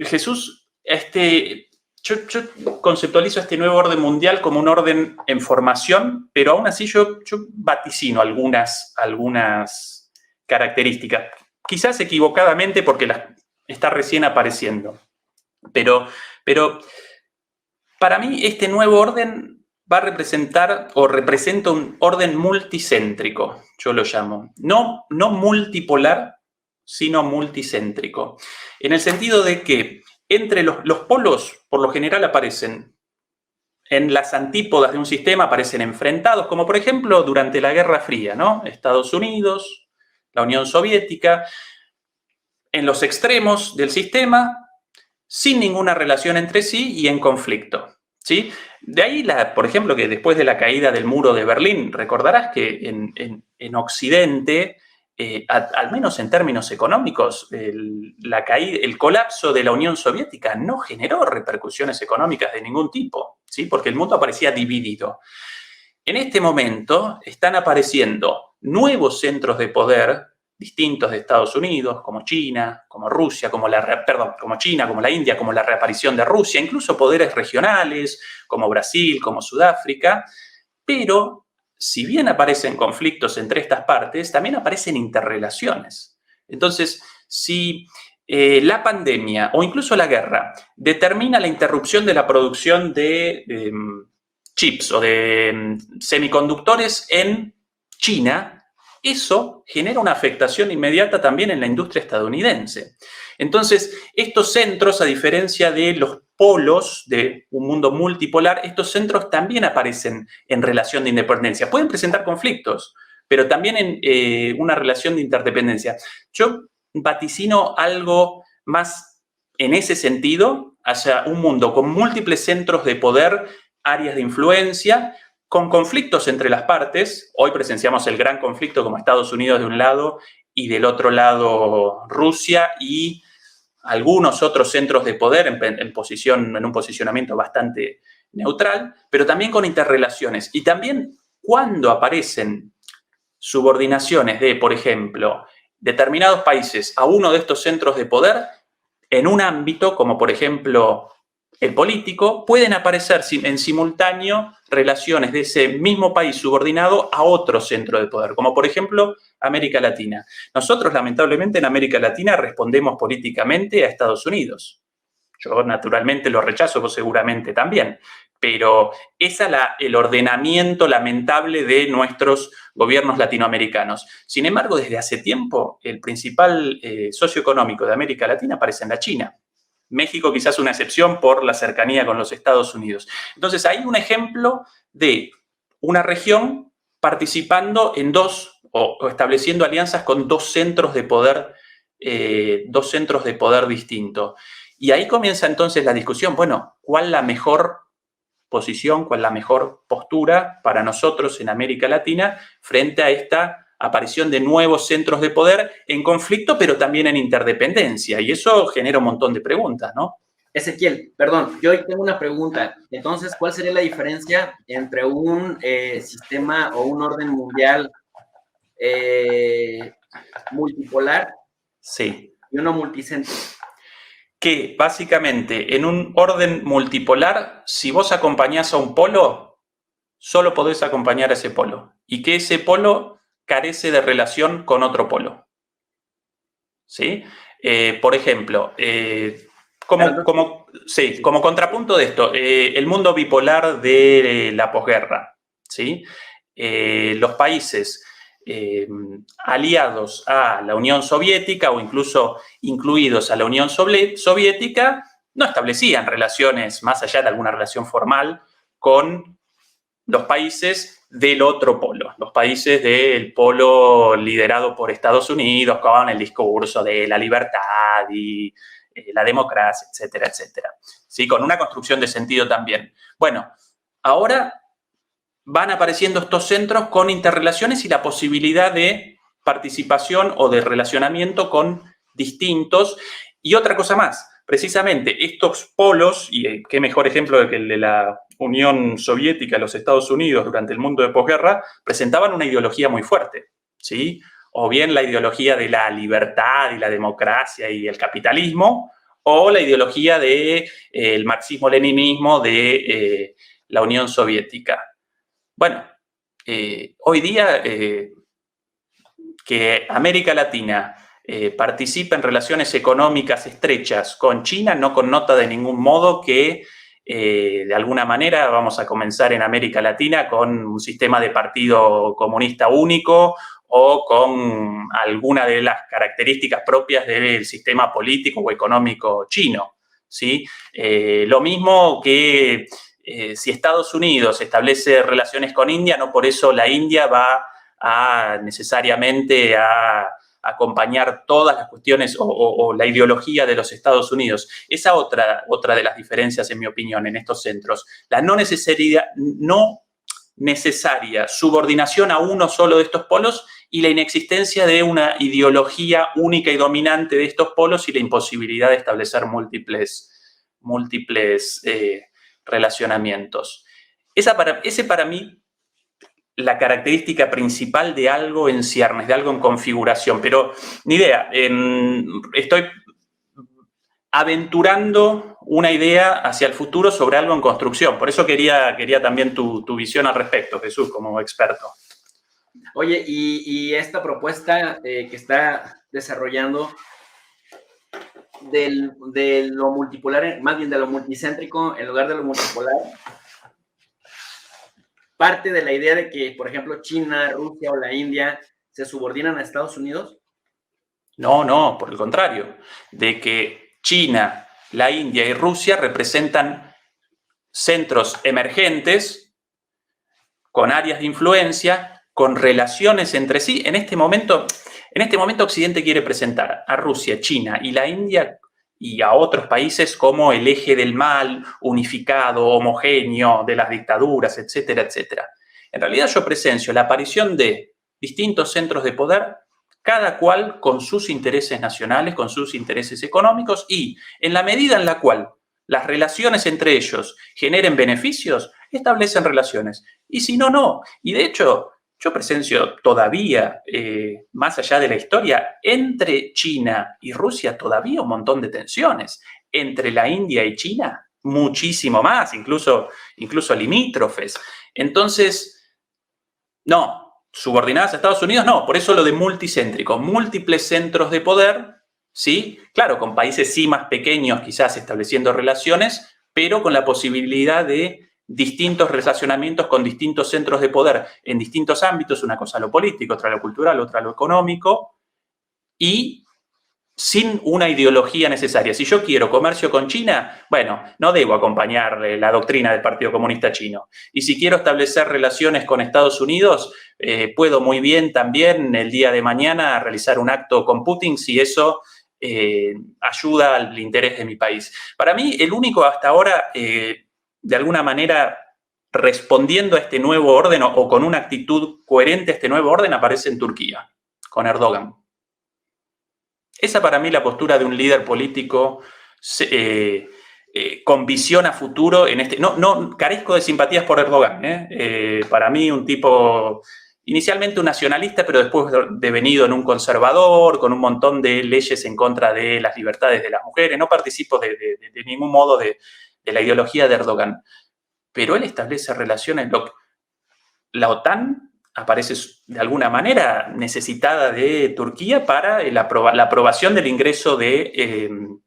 Jesús, yo conceptualizo este nuevo orden mundial como un orden en formación, pero aún así yo vaticino algunas características. Quizás equivocadamente porque está recién apareciendo. Pero para mí este nuevo orden va a representar o representa un orden multicéntrico, yo lo llamo. No multipolar, sino multicéntrico. En el sentido de que entre los polos, por lo general, aparecen en las antípodas de un sistema, aparecen enfrentados, como por ejemplo durante la Guerra Fría, ¿no? Estados Unidos, la Unión Soviética, en los extremos del sistema, sin ninguna relación entre sí y en conflicto, ¿sí? De ahí, por ejemplo, que después de la caída del muro de Berlín, recordarás que en Occidente, al menos en términos económicos, el colapso de la Unión Soviética no generó repercusiones económicas de ningún tipo, ¿sí? Porque el mundo parecía dividido. En este momento están apareciendo nuevos centros de poder distintos de Estados Unidos, como China, como Rusia, como China, como la India, como la reaparición de Rusia, incluso poderes regionales, como Brasil, como Sudáfrica, pero si bien aparecen conflictos entre estas partes, también aparecen interrelaciones. Entonces, si la pandemia o incluso la guerra determina la interrupción de la producción de chips o de semiconductores en China, eso genera una afectación inmediata también en la industria estadounidense. Entonces, estos centros, a diferencia de los polos de un mundo multipolar, estos centros también aparecen en relación de independencia. Pueden presentar conflictos, pero también en una relación de interdependencia. Yo vaticino algo más en ese sentido, hacia un mundo con múltiples centros de poder, áreas de influencia, con conflictos entre las partes. Hoy presenciamos el gran conflicto como Estados Unidos de un lado y del otro lado Rusia y algunos otros centros de poder en un posicionamiento bastante neutral, pero también con interrelaciones. Y también cuando aparecen subordinaciones de, por ejemplo, determinados países a uno de estos centros de poder en un ámbito como, por ejemplo, el político, pueden aparecer en simultáneo relaciones de ese mismo país subordinado a otro centro de poder, como por ejemplo América Latina. Nosotros, lamentablemente, en América Latina respondemos políticamente a Estados Unidos. Yo naturalmente lo rechazo, vos seguramente también, pero ese es el ordenamiento lamentable de nuestros gobiernos latinoamericanos. Sin embargo, desde hace tiempo, el principal socio económico de América Latina aparece en la China. México quizás una excepción por la cercanía con los Estados Unidos. Entonces, hay un ejemplo de una región participando en o estableciendo alianzas con dos centros de poder distintos. Y ahí comienza entonces la discusión, bueno, ¿cuál es la mejor posición, cuál es la mejor postura para nosotros en América Latina frente a esta aparición de nuevos centros de poder en conflicto, pero también en interdependencia? Y eso genera un montón de preguntas, ¿no? Ezequiel, perdón, yo tengo una pregunta. Entonces, ¿cuál sería la diferencia entre un sistema o un orden mundial multipolar sí. y uno multicéntrico? Que básicamente en un orden multipolar, si vos acompañás a un polo, solo podés acompañar a ese polo. Y que ese polo carece de relación con otro polo. ¿Sí? Por ejemplo, como contrapunto de esto, el mundo bipolar de la posguerra, ¿sí? Los países aliados a la Unión Soviética o incluso incluidos a la Unión Soviética no establecían relaciones, más allá de alguna relación formal, con los países del otro polo, los países del polo liderado por Estados Unidos, con el discurso de la libertad y la democracia, etcétera, etcétera. ¿Sí? Con una construcción de sentido también. Bueno, ahora van apareciendo estos centros con interrelaciones y la posibilidad de participación o de relacionamiento con distintos. Y otra cosa más, precisamente estos polos, y qué mejor ejemplo que el de la Unión Soviética, los Estados Unidos durante el mundo de posguerra, presentaban una ideología muy fuerte, ¿sí? o bien la ideología de la libertad y la democracia y el capitalismo, o la ideología del marxismo-leninismo de la Unión Soviética. Bueno, hoy día que América Latina participa en relaciones económicas estrechas con China no connota de ningún modo que de alguna manera vamos a comenzar en América Latina con un sistema de partido comunista único o con alguna de las características propias del sistema político o económico chino, ¿sí? Lo mismo que si Estados Unidos establece relaciones con India, no por eso la India va a necesariamente a acompañar todas las cuestiones o la ideología de los Estados Unidos. Esa otra de las diferencias, en mi opinión, en estos centros. La no necesaria subordinación a uno solo de estos polos y la inexistencia de una ideología única y dominante de estos polos y la imposibilidad de establecer múltiples relacionamientos. Ese para mí la característica principal de algo en ciernes, de algo en configuración, pero ni idea, estoy aventurando una idea hacia el futuro sobre algo en construcción, por eso quería también tu visión al respecto, Jesús, como experto. Oye, y esta propuesta que está desarrollando de lo multipolar, más bien de lo multicéntrico en lugar de lo multipolar, parte de la idea de que, por ejemplo, China, Rusia o la India se subordinan a Estados Unidos? No, por el contrario, de que China, la India y Rusia representan centros emergentes con áreas de influencia, con relaciones entre sí. En este momento Occidente quiere presentar a Rusia, China y la India y a otros países como el eje del mal, unificado, homogéneo, de las dictaduras, etcétera, etcétera. En realidad yo presencio la aparición de distintos centros de poder, cada cual con sus intereses nacionales, con sus intereses económicos, y en la medida en la cual las relaciones entre ellos generen beneficios, establecen relaciones. Y si no, no. Y de hecho, yo presencio todavía, más allá de la historia, entre China y Rusia todavía un montón de tensiones. Entre la India y China, muchísimo más, incluso limítrofes. Entonces, no, subordinadas a Estados Unidos, no. Por eso lo de multicéntrico, múltiples centros de poder, ¿sí? Claro, con países sí más pequeños, quizás estableciendo relaciones, pero con la posibilidad de distintos relacionamientos con distintos centros de poder en distintos ámbitos, una cosa lo político, otra lo cultural, otra lo económico, y sin una ideología necesaria. Si yo quiero comercio con China, bueno, no debo acompañar la doctrina del Partido Comunista Chino. Y si quiero establecer relaciones con Estados Unidos, puedo muy bien también el día de mañana realizar un acto con Putin si eso ayuda al interés de mi país. Para mí, el único hasta ahora, de alguna manera, respondiendo a este nuevo orden o con una actitud coherente a este nuevo orden, aparece en Turquía, con Erdogan. Esa para mí la postura de un líder político con visión a futuro en este. No carezco de simpatías por Erdogan. Para mí un tipo inicialmente un nacionalista, pero después devenido en un conservador, con un montón de leyes en contra de las libertades de las mujeres. No participo de ningún modo de la ideología de Erdogan. Pero él establece relaciones. La OTAN aparece de alguna manera necesitada de Turquía para la aprobación del ingreso de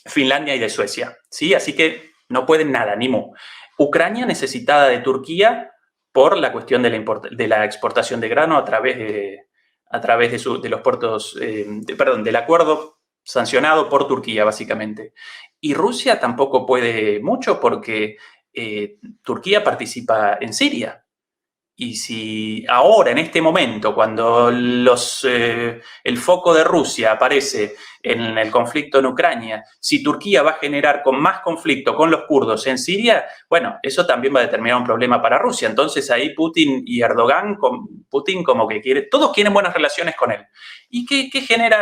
Finlandia y de Suecia, ¿sí? Así que no pueden nada, ni mu. Ucrania necesitada de Turquía por la cuestión de la exportación de grano a través de los puertos, del acuerdo sancionado por Turquía, básicamente. Y Rusia tampoco puede mucho porque Turquía participa en Siria. Y si ahora, en este momento, cuando el foco de Rusia aparece en el conflicto en Ucrania, si Turquía va a generar con más conflicto con los kurdos en Siria, bueno, eso también va a determinar un problema para Rusia. Entonces ahí Putin y Erdogan, Putin como que quiere, todos quieren buenas relaciones con él. ¿Y qué genera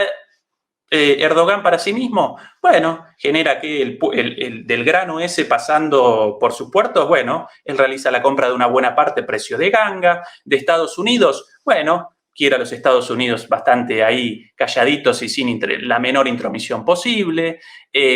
Erdogan para sí mismo? Bueno, genera que del grano ese pasando por sus puertos, bueno, él realiza la compra de una buena parte, precio de ganga, de Estados Unidos, bueno, quiere a los Estados Unidos bastante ahí calladitos y sin la menor intromisión posible.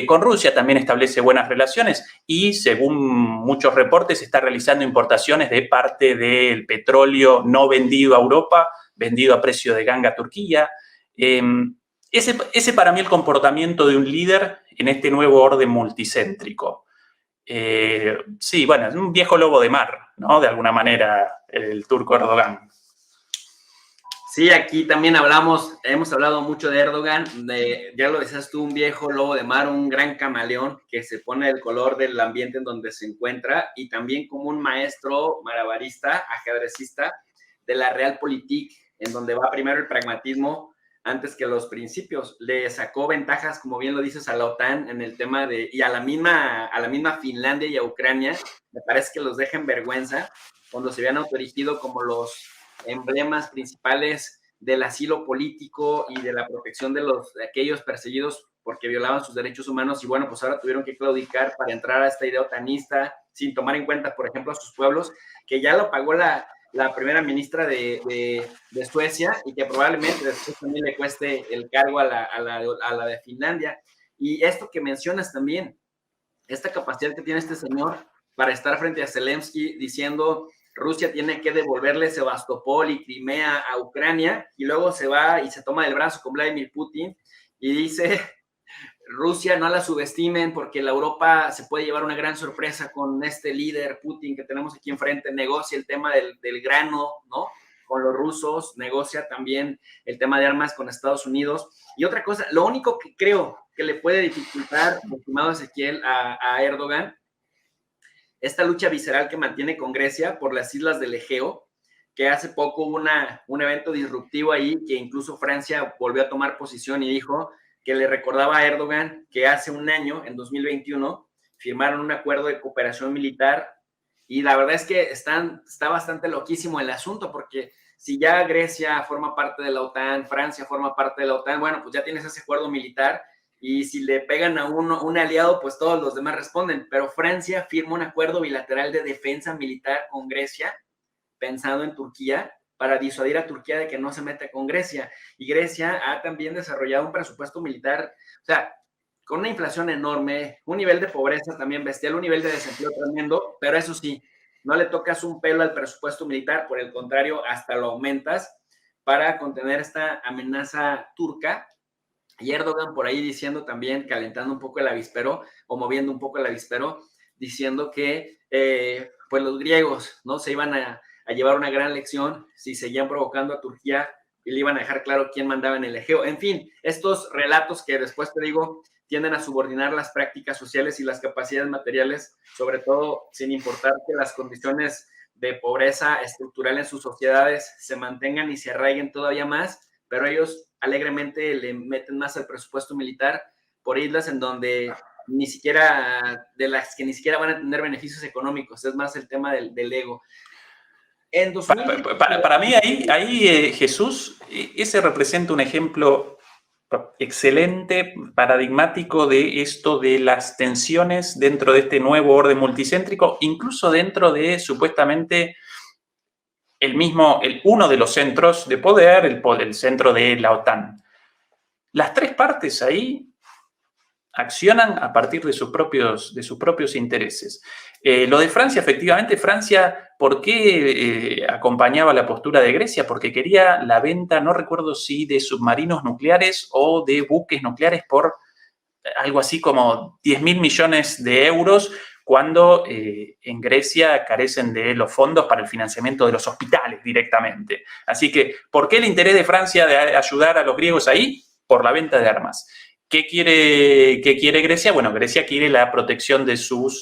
Con Rusia también establece buenas relaciones y, según muchos reportes, está realizando importaciones de parte del petróleo no vendido a Europa, vendido a precio de ganga a Turquía. Ese para mí el comportamiento de un líder en este nuevo orden multicéntrico. Sí, bueno, es un viejo lobo de mar, ¿no? De alguna manera, el turco Erdogan. Sí, aquí también hemos hablado mucho de Erdogan, ya lo decías tú, un viejo lobo de mar, un gran camaleón que se pone el color del ambiente en donde se encuentra, y también como un maestro malabarista, ajedrecista de la Realpolitik, en donde va primero el pragmatismo antes que los principios. Le sacó ventajas, como bien lo dices, a la OTAN en el tema y a la misma Finlandia y a Ucrania. Me parece que los deja en vergüenza cuando se habían autoerigido como los emblemas principales del asilo político y de la protección de aquellos perseguidos porque violaban sus derechos humanos, y bueno, pues ahora tuvieron que claudicar para entrar a esta idea otanista sin tomar en cuenta, por ejemplo, a sus pueblos, que ya lo pagó la primera ministra de Suecia, y que probablemente después también le cueste el cargo a la de Finlandia. Y esto que mencionas también, esta capacidad que tiene este señor para estar frente a Zelensky diciendo Rusia tiene que devolverle Sebastopol y Crimea a Ucrania, y luego se va y se toma del brazo con Vladimir Putin y dice Rusia no la subestimen porque la Europa se puede llevar una gran sorpresa con este líder Putin que tenemos aquí enfrente, negocia el tema del grano, ¿no? Con los rusos, negocia también el tema de armas con Estados Unidos. Y otra cosa, lo único que creo que le puede dificultar, estimado Ezequiel, a Erdogan, esta lucha visceral que mantiene con Grecia por las islas del Egeo, que hace poco hubo un evento disruptivo ahí, que incluso Francia volvió a tomar posición y dijo que le recordaba a Erdogan que hace un año, en 2021, firmaron un acuerdo de cooperación militar, y la verdad es que está bastante loquísimo el asunto, porque si ya Grecia forma parte de la OTAN, Francia forma parte de la OTAN, bueno, pues ya tienes ese acuerdo militar, y si le pegan a un aliado, pues todos los demás responden. Pero Francia firma un acuerdo bilateral de defensa militar con Grecia, pensando en Turquía, para disuadir a Turquía de que no se meta con Grecia. Y Grecia ha también desarrollado un presupuesto militar, o sea, con una inflación enorme, un nivel de pobreza también bestial, un nivel de desempleo tremendo, pero eso sí, no le tocas un pelo al presupuesto militar, por el contrario, hasta lo aumentas para contener esta amenaza turca. Y Erdogan por ahí diciendo también, calentando un poco el avispero o moviendo un poco el avispero, diciendo que pues los griegos no se iban a llevar una gran lección si seguían provocando a Turquía y le iban a dejar claro quién mandaba en el Egeo. En fin, estos relatos que después te digo tienden a subordinar las prácticas sociales y las capacidades materiales, sobre todo sin importar que las condiciones de pobreza estructural en sus sociedades se mantengan y se arraiguen todavía más, pero ellos alegremente le meten más al presupuesto militar por islas en donde ni siquiera, de las que ni siquiera van a tener beneficios económicos, es más el tema del ego. En 2000... Para mí ahí Jesús, ese representa un ejemplo excelente, paradigmático de esto de las tensiones dentro de este nuevo orden multicéntrico, incluso dentro de supuestamente uno de los centros de poder, el centro de la OTAN. Las tres partes ahí accionan a partir de sus propios intereses. Lo de Francia, efectivamente, Francia, ¿por qué acompañaba la postura de Grecia? Porque quería la venta, no recuerdo si de submarinos nucleares o de buques nucleares por algo así como 10.000 millones de euros, cuando en Grecia carecen de los fondos para el financiamiento de los hospitales directamente. Así que, ¿por qué el interés de Francia de ayudar a los griegos ahí? Por la venta de armas. ¿Qué quiere Grecia? Bueno, Grecia quiere la protección de su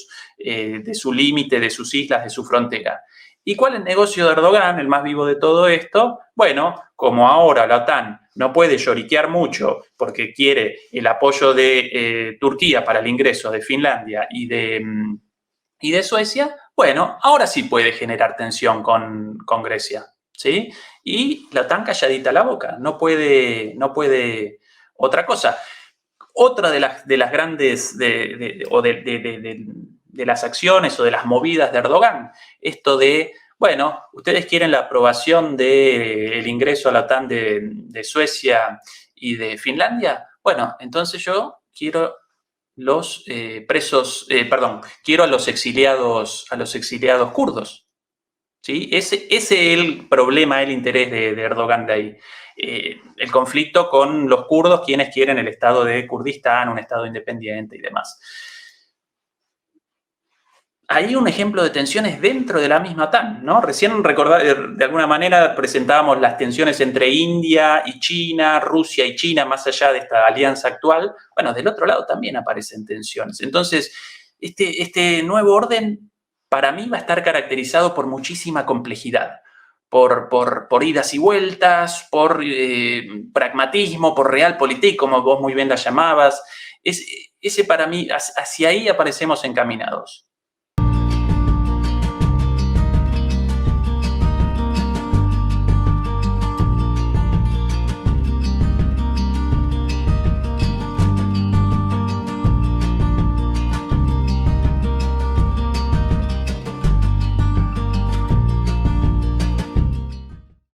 límite, de sus islas, de su frontera. ¿Y cuál es el negocio de Erdogan, el más vivo de todo esto? Bueno, como ahora la OTAN no puede lloriquear mucho porque quiere el apoyo de Turquía para el ingreso de Finlandia y de Suecia, bueno, ahora sí puede generar tensión con Grecia, ¿sí? Y la OTAN calladita la boca, no puede otra cosa. Otra de las grandes, de las acciones o de las movidas de Erdogan, esto de bueno, ustedes quieren la aprobación del ingreso a la OTAN de Suecia y de Finlandia. Bueno, entonces yo quiero los quiero a los exiliados kurdos. ¿Sí? Ese es el problema, el interés de Erdogan de ahí. El conflicto con los kurdos, quienes quieren el estado de Kurdistán, un estado independiente y demás. Hay un ejemplo de tensiones dentro de la misma OTAN, ¿no? Recién de alguna manera presentábamos las tensiones entre India y China, Rusia y China, más allá de esta alianza actual. Bueno, del otro lado también aparecen tensiones. Entonces, este nuevo orden para mí va a estar caracterizado por muchísima complejidad, por idas y vueltas, por pragmatismo, por realpolitik, como vos muy bien la llamabas. Ese para mí, hacia ahí aparecemos encaminados.